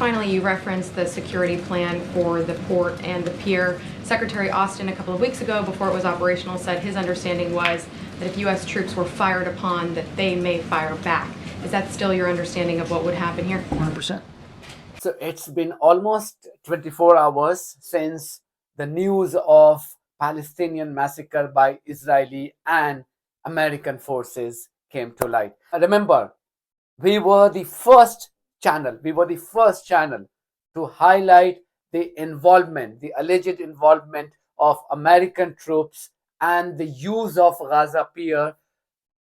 finally, you referenced the security plan for the port and the pier. Secretary Austin, a couple of weeks ago, before it was operational, said his understanding was that if U.S. troops were fired upon, that they may fire back. Is that still your understanding of what would happen here? 100%. So it's been almost 24 hours since the news of Palestinian massacre by Israeli and American forces came to light. Remember, we were the first channel to highlight the alleged involvement of American troops and the use of Gaza pier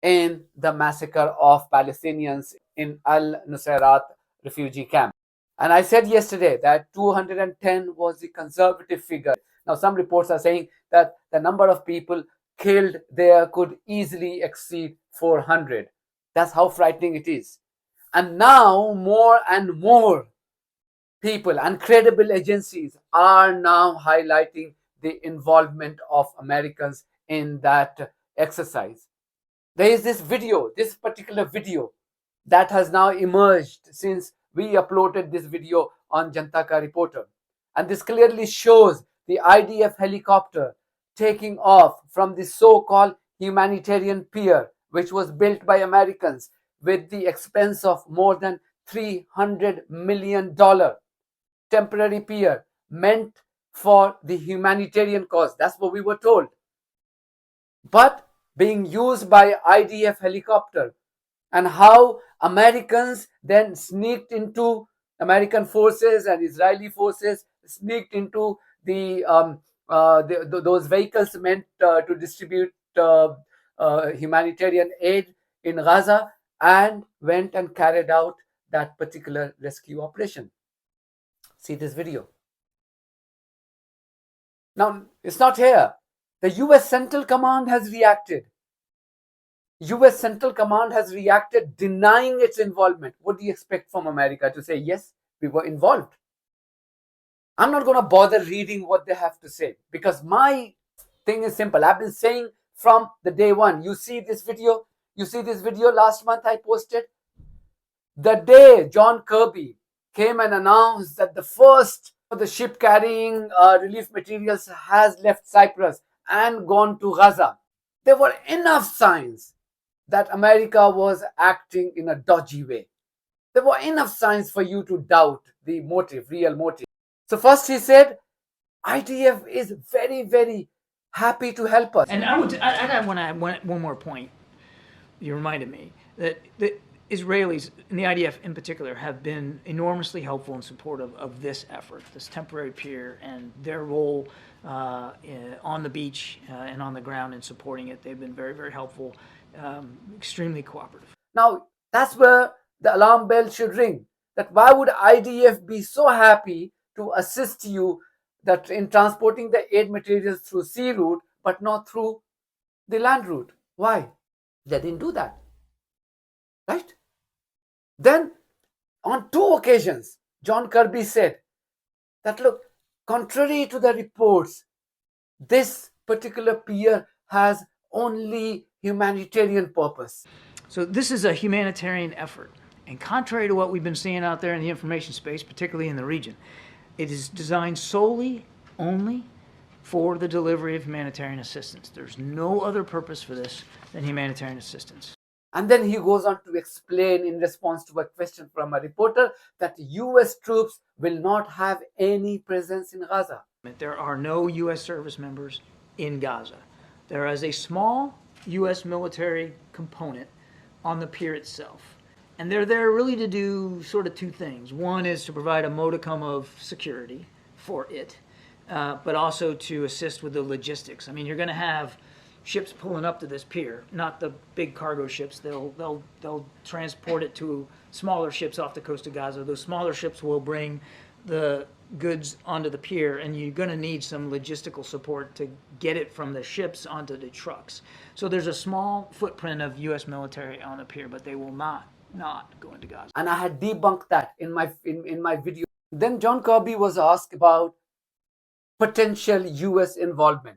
in the massacre of Palestinians in Nuseirat refugee camp. And I said yesterday that 210 was the conservative figure. Now, some reports are saying that the number of people killed there could easily exceed 400. That's how frightening it is. And now more and more people and credible agencies are now highlighting the involvement of Americans in that exercise. There is this particular video that has now emerged since we uploaded this video on Janta Ka Reporter. And this clearly shows the IDF helicopter taking off from the so-called humanitarian pier, which was built by Americans with the expense of more than $300 million. Temporary pier meant for the humanitarian cause. That's what we were told. But being used by IDF helicopter, and how Americans then sneaked into American forces and Israeli forces sneaked into those vehicles meant to distribute humanitarian aid in Gaza and went and carried out that particular rescue operation. See this video. Now, it's not here. The US Central Command has reacted. US Central Command has reacted denying its involvement. What do you expect from America to say, yes, we were involved? I'm not going to bother reading what they have to say because my thing is simple. I've been saying from the day one. You see this video last month I posted? The day John Kirby came and announced that the first of the ship carrying relief materials has left Cyprus and gone to Gaza, there were enough signs that America was acting in a dodgy way. There were enough signs for you to doubt the real motive. So first he said, IDF is very, very happy to help us. And I want to add one more point. You reminded me that the Israelis, and the IDF in particular, have been enormously helpful and supportive of this effort, this temporary pier, and their role on the beach and on the ground in supporting it. They've been very, very helpful, extremely cooperative. Now, that's where the alarm bell should ring. That why would IDF be so happy to assist you that in transporting the aid materials through sea route, but not through the land route? Why? They didn't do that. Right? Then, on 2 occasions, John Kirby said that, look, contrary to the reports, this particular pier has only humanitarian purpose. So this is a humanitarian effort. And contrary to what we've been seeing out there in the information space, particularly in the region, it is designed only for the delivery of humanitarian assistance. There's no other purpose for this than humanitarian assistance. And then he goes on to explain in response to a question from a reporter that US troops will not have any presence in Gaza. There are no US service members in Gaza. There is a small US military component on the pier itself. And they're there really to do sort of 2 things. One is to provide a modicum of security for it, but also to assist with the logistics. I mean, you're going to have ships pulling up to this pier, not the big cargo ships. They'll transport it to smaller ships off the coast of Gaza. Those smaller ships will bring the goods onto the pier, and you're going to need some logistical support to get it from the ships onto the trucks. So there's a small footprint of U.S. military on the pier, but they will not go into Gaza. And I had debunked that in my video. Then John Kirby was asked about potential US involvement.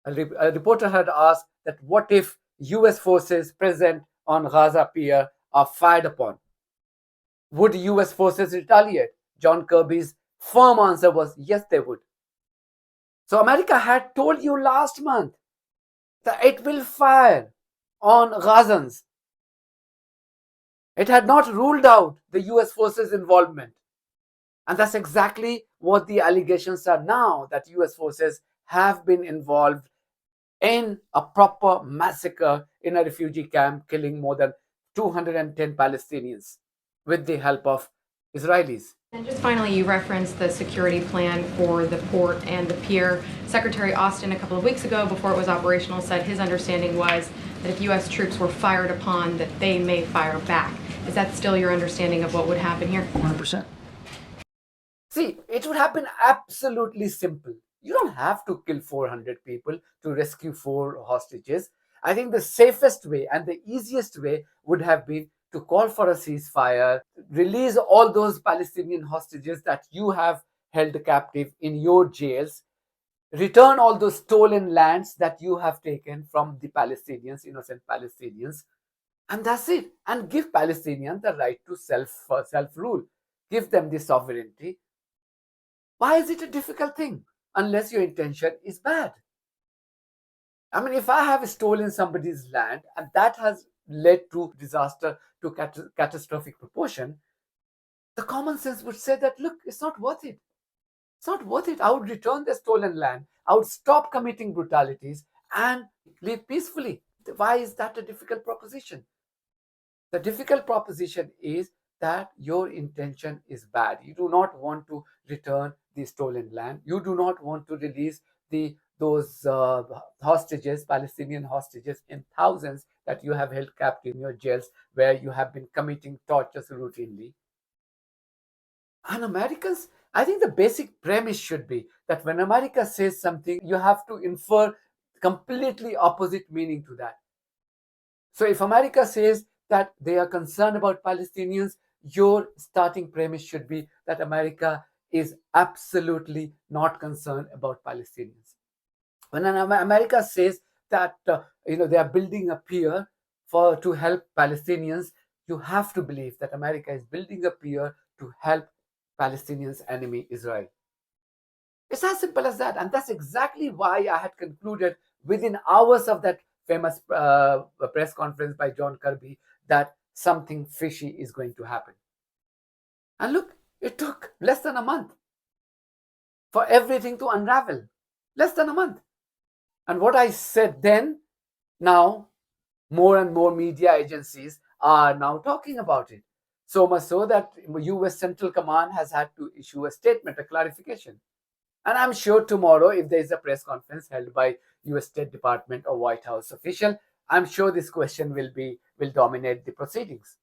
A reporter had asked that what if US forces present on Gaza pier are fired upon? Would US forces retaliate? John Kirby's firm answer was yes, they would. So America had told you last month that it will fire on Gazans. It had not ruled out the US forces' involvement. And that's exactly what the allegations are now, that US forces have been involved in a proper massacre in a refugee camp, killing more than 210 Palestinians with the help of Israelis. And just finally, you referenced the security plan for the port and the pier. Secretary Austin, a couple of weeks ago, before it was operational, said his understanding was that if U.S. troops were fired upon, that they may fire back. Is that still your understanding of what would happen here? 100%. See, it would happen absolutely simple. You don't have to kill 400 people to rescue 4 hostages. I think the safest way and the easiest way would have been to call for a ceasefire, release all those Palestinian hostages that you have held captive in your jails, return all those stolen lands that you have taken from the Palestinians, innocent Palestinians, and that's it. And give Palestinians the right to self-rule. Give them the sovereignty. Why is it a difficult thing? Unless your intention is bad. I mean, if I have stolen somebody's land and that has led to disaster to catastrophic proportion, the common sense would say that, look, it's not worth it. It's not worth it. I would return the stolen land. I would stop committing brutalities and live peacefully. Why is that a difficult proposition? The difficult proposition is that your intention is bad. You do not want to return the stolen land. You do not want to release those hostages, Palestinian hostages in thousands that you have held captive in your jails where you have been committing tortures routinely. And Americans, I think the basic premise should be that when America says something, you have to infer completely opposite meaning to that. So if America says that they are concerned about Palestinians, your starting premise should be that America is absolutely not concerned about Palestinians. When America says that they are building a pier to help Palestinians, you have to believe that America is building a pier to help Palestinians' enemy Israel. It's as simple as that, and that's exactly why I had concluded within hours of that famous press conference by John Kirby that something fishy is going to happen. And look, it took less than a month for everything to unravel. Less than a month. And what I said then, now more and more media agencies are now talking about it. So much so that US Central Command has had to issue a statement, a clarification. And I'm sure tomorrow, if there is a press conference held by US State Department or White House official, I'm sure this question will dominate the proceedings.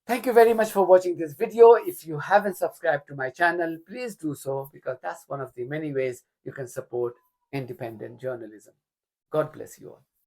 Thank you very much for watching this video. If you haven't subscribed to my channel, please do so, because that's one of the many ways you can support independent journalism. God bless you all.